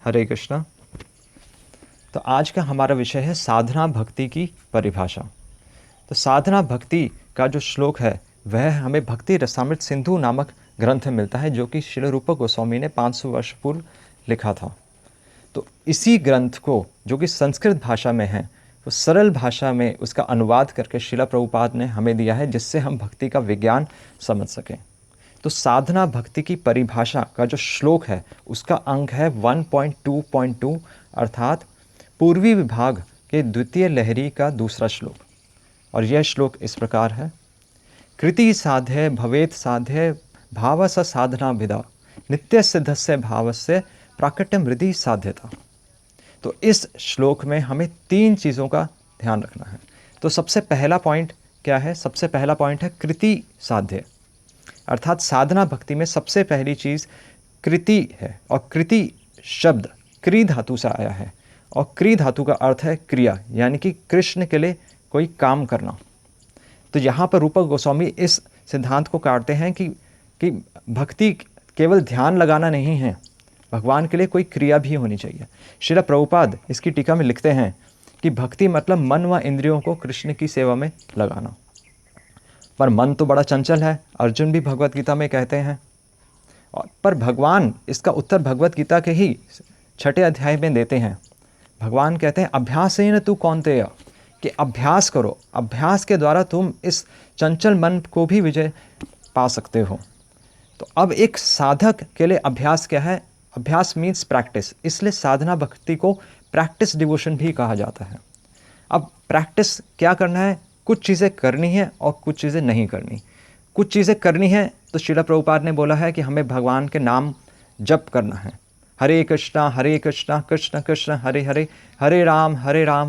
हरे कृष्णा। तो आज का हमारा विषय है साधना भक्ति की परिभाषा। तो साधना भक्ति का जो श्लोक है वह हमें भक्ति रसामृत सिंधु नामक ग्रंथ में मिलता है, जो कि श्रील रूप गोस्वामी ने 500 वर्ष पूर्व लिखा था। तो इसी ग्रंथ को, जो कि संस्कृत भाषा में है, वो सरल भाषा में उसका अनुवाद करके श्रील प्रभुपाद ने हमें दिया है, जिससे हम भक्ति का विज्ञान समझ सकें। तो साधना भक्ति की परिभाषा का जो श्लोक है उसका अंक है 1.2.2, अर्थात पूर्वी विभाग के द्वितीय लहरी का दूसरा श्लोक। और यह श्लोक इस प्रकार है। कृति साध्य भवेत साध्य भावस साधना विदा नित्य सिद्धस्य भावस्य प्राकट्यम हृदि साध्यता। तो इस श्लोक में हमें 3 चीज़ों का ध्यान रखना है। तो सबसे पहला पॉइंट क्या है? सबसे पहला पॉइंट है कृति साध्य, अर्थात साधना भक्ति में सबसे पहली चीज़ कृति है। और कृति शब्द क्री धातु से आया है, और क्री धातु का अर्थ है क्रिया, यानी कि कृष्ण के लिए कोई काम करना। तो यहाँ पर रूपक गोस्वामी इस सिद्धांत को काटते हैं कि भक्ति केवल ध्यान लगाना नहीं है, भगवान के लिए कोई क्रिया भी होनी चाहिए। श्रील प्रभुपाद इसकी टीका में लिखते हैं कि भक्ति मतलब मन व इंद्रियों को कृष्ण की सेवा में लगाना। पर मन तो बड़ा चंचल है, अर्जुन भी भगवत गीता में कहते हैं। और पर भगवान इसका उत्तर भगवत गीता के ही 6 अध्याय में देते हैं। भगवान कहते हैं अभ्यासेन तु कौन्तेय, कि अभ्यास करो, अभ्यास के द्वारा तुम इस चंचल मन को भी विजय पा सकते हो। तो अब एक साधक के लिए अभ्यास क्या है? अभ्यास मीन्स प्रैक्टिस, इसलिए साधना भक्ति को प्रैक्टिस डिवोशन भी कहा जाता है। अब प्रैक्टिस क्या करना है? कुछ चीज़ें करनी है और कुछ चीज़ें नहीं करनी। कुछ चीज़ें करनी है तो श्रील प्रभुपाद ने बोला है कि हमें भगवान के नाम जप करना है। हरे कृष्णा कृष्ण कृष्ण हरे हरे, हरे राम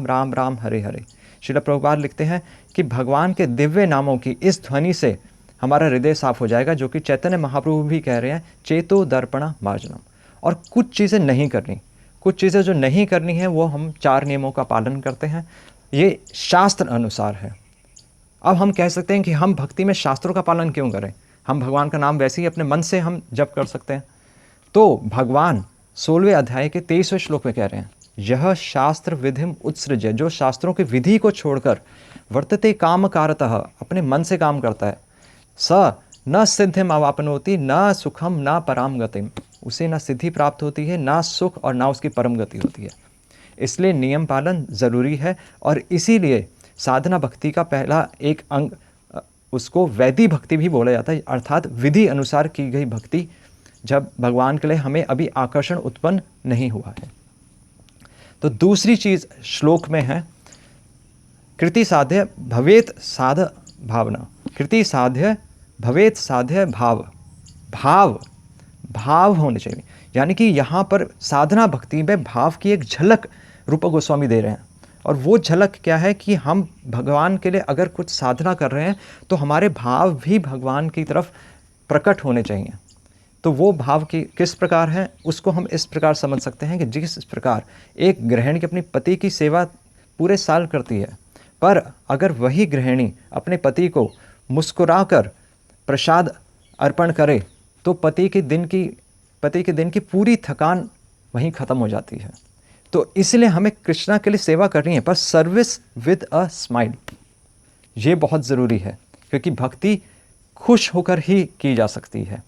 राम राम हरे हरे। श्रील प्रभुपाद लिखते हैं कि भगवान के दिव्य नामों की इस ध्वनि से हमारा हृदय साफ हो जाएगा, जो कि चैतन्य महाप्रभु भी कह रहे हैं, चेतो दर्पणा मार्जनम। और कुछ चीज़ें नहीं करनी, कुछ चीज़ें जो नहीं करनी है वो हम 4 नियमों का पालन करते हैं। ये शास्त्र अनुसार है। अब हम कह सकते हैं कि हम भक्ति में शास्त्रों का पालन क्यों करें? हम भगवान का नाम वैसे ही अपने मन से हम जप कर सकते हैं। तो भगवान 16वें अध्याय के 23वें श्लोक में कह रहे हैं, यह शास्त्र विधिम उत्सृज, जो शास्त्रों की विधि को छोड़कर वर्तते काम कारतः, अपने मन से काम करता है, स न सिद्धिम अवापनोति न सुखम न पराम गतिम, उसे न सिद्धि प्राप्त होती है, ना सुख और ना उसकी परम गति होती है। इसलिए नियम पालन ज़रूरी है। और इसीलिए साधना भक्ति का पहला एक अंग, उसको वैदिक भक्ति भी बोला जाता है, अर्थात विधि अनुसार की गई भक्ति, जब भगवान के लिए हमें अभी आकर्षण उत्पन्न नहीं हुआ है। तो दूसरी चीज़ श्लोक में है कृति साध्य भवेत साध भावना। कृति साध्य भवेत साध्य भाव, भाव भाव होने चाहिए। यानी कि यहाँ पर साधना भक्ति में भाव की एक झलक रूप गोस्वामी दे रहे हैं। और वो झलक क्या है कि हम भगवान के लिए अगर कुछ साधना कर रहे हैं तो हमारे भाव भी भगवान की तरफ प्रकट होने चाहिए। तो वो भाव की किस प्रकार है, उसको हम इस प्रकार समझ सकते हैं कि जिस प्रकार एक गृहिणी की अपनी पति की सेवा पूरे साल करती है, पर अगर वही गृहिणी अपने पति को मुस्कुराकर प्रसाद अर्पण करे तो पति के दिन की पूरी थकान वहीं ख़त्म हो जाती है। तो इसलिए हमें कृष्णा के लिए सेवा करनी है, पर सर्विस विद अ स्माइल, ये बहुत ज़रूरी है, क्योंकि भक्ति खुश होकर ही की जा सकती है।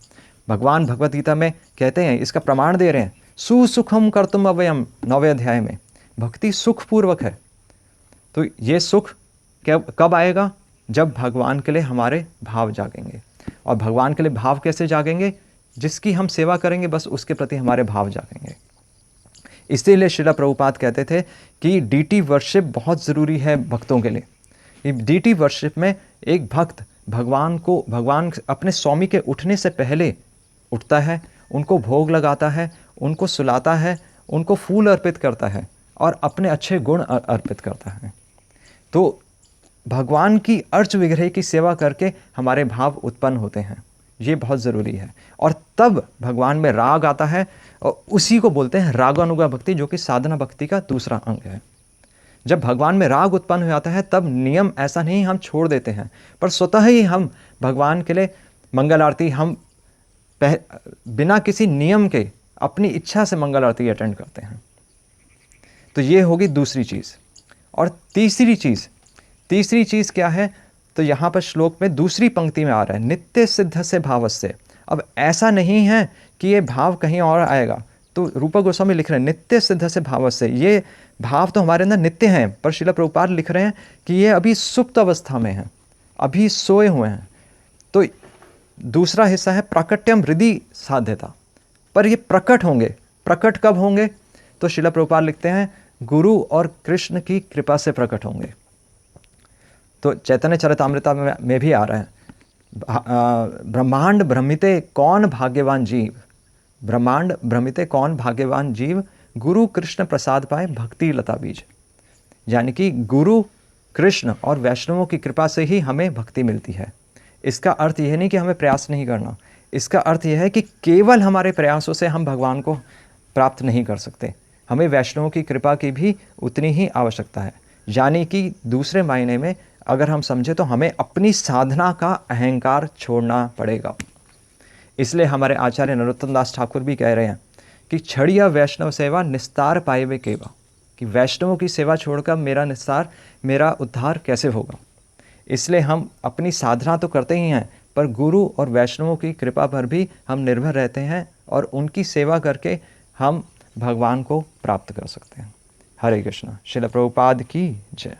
भगवान भगवत गीता में कहते हैं, इसका प्रमाण दे रहे हैं, सुसुखम कर्तुम अवयम, 9वें अध्याय में, भक्ति सुखपूर्वक है। तो ये सुख कब आएगा? जब भगवान के लिए हमारे भाव जागेंगे। और भगवान के लिए भाव कैसे जागेंगे? जिसकी हम सेवा करेंगे बस उसके प्रति हमारे भाव जागेंगे। इसीलिए श्रील प्रभुपाद कहते थे कि डीटी वर्शिप बहुत ज़रूरी है भक्तों के लिए। डीटी वर्शिप में एक भक्त भगवान अपने स्वामी के उठने से पहले उठता है, उनको भोग लगाता है, उनको सुलाता है, उनको फूल अर्पित करता है और अपने अच्छे गुण अर्पित करता है। तो भगवान की अर्च विग्रह की सेवा करके हमारे भाव उत्पन्न होते हैं, ये बहुत ज़रूरी है। और तब भगवान में राग आता है, और उसी को बोलते हैं रागानुगा भक्ति, जो कि साधना भक्ति का दूसरा अंग है। जब भगवान में राग उत्पन्न हो जाता है तब नियम ऐसा नहीं हम छोड़ देते हैं, पर स्वतः ही हम भगवान के लिए मंगल आरती हम बिना किसी नियम के अपनी इच्छा से मंगल आरती अटेंड करते हैं। तो ये होगी दूसरी चीज़। और तीसरी चीज़ क्या है? तो यहाँ पर श्लोक में दूसरी पंक्ति में आ रहा है, नित्य सिद्ध से भावस्य। अब ऐसा नहीं है कि ये भाव कहीं और आएगा। तो रूपा गोस्वामी लिख रहे हैं नित्य सिद्ध से भावस्य, ये भाव तो हमारे अंदर नित्य हैं, पर श्रील प्रभुपाद लिख रहे हैं कि ये अभी सुप्त अवस्था में हैं, अभी सोए हुए हैं। तो दूसरा हिस्सा है प्राकट्यम हृदि साध्यता, पर ये प्रकट होंगे। प्रकट कब होंगे? तो श्रील प्रभुपाद लिखते हैं गुरु और कृष्ण की कृपा से प्रकट होंगे। तो चैतन्य चरितामृता में भी आ रहा है, ब्रह्मांड भ्रमिते कौन भाग्यवान जीव, ब्रह्मांड भ्रमिते कौन भाग्यवान जीव, गुरु कृष्ण प्रसाद पाए भक्ति लता बीज। यानी कि गुरु कृष्ण और वैष्णवों की कृपा से ही हमें भक्ति मिलती है। इसका अर्थ यह नहीं कि हमें प्रयास नहीं करना, इसका अर्थ यह है कि केवल हमारे प्रयासों से हम भगवान को प्राप्त नहीं कर सकते, हमें वैष्णवों की कृपा की भी उतनी ही आवश्यकता है। यानी कि दूसरे मायने में अगर हम समझे तो हमें अपनी साधना का अहंकार छोड़ना पड़ेगा। इसलिए हमारे आचार्य नरोत्तम दास ठाकुर भी कह रहे हैं कि छड़िया वैष्णव सेवा निस्तार पाए वे केवा, कि वैष्णवों की सेवा छोड़कर मेरा निस्तार, मेरा उद्धार कैसे होगा। इसलिए हम अपनी साधना तो करते ही हैं, पर गुरु और वैष्णवों की कृपा पर भी हम निर्भर रहते हैं और उनकी सेवा करके हम भगवान को प्राप्त कर सकते हैं। हरे कृष्णा। श्रील प्रभुपाद की जय।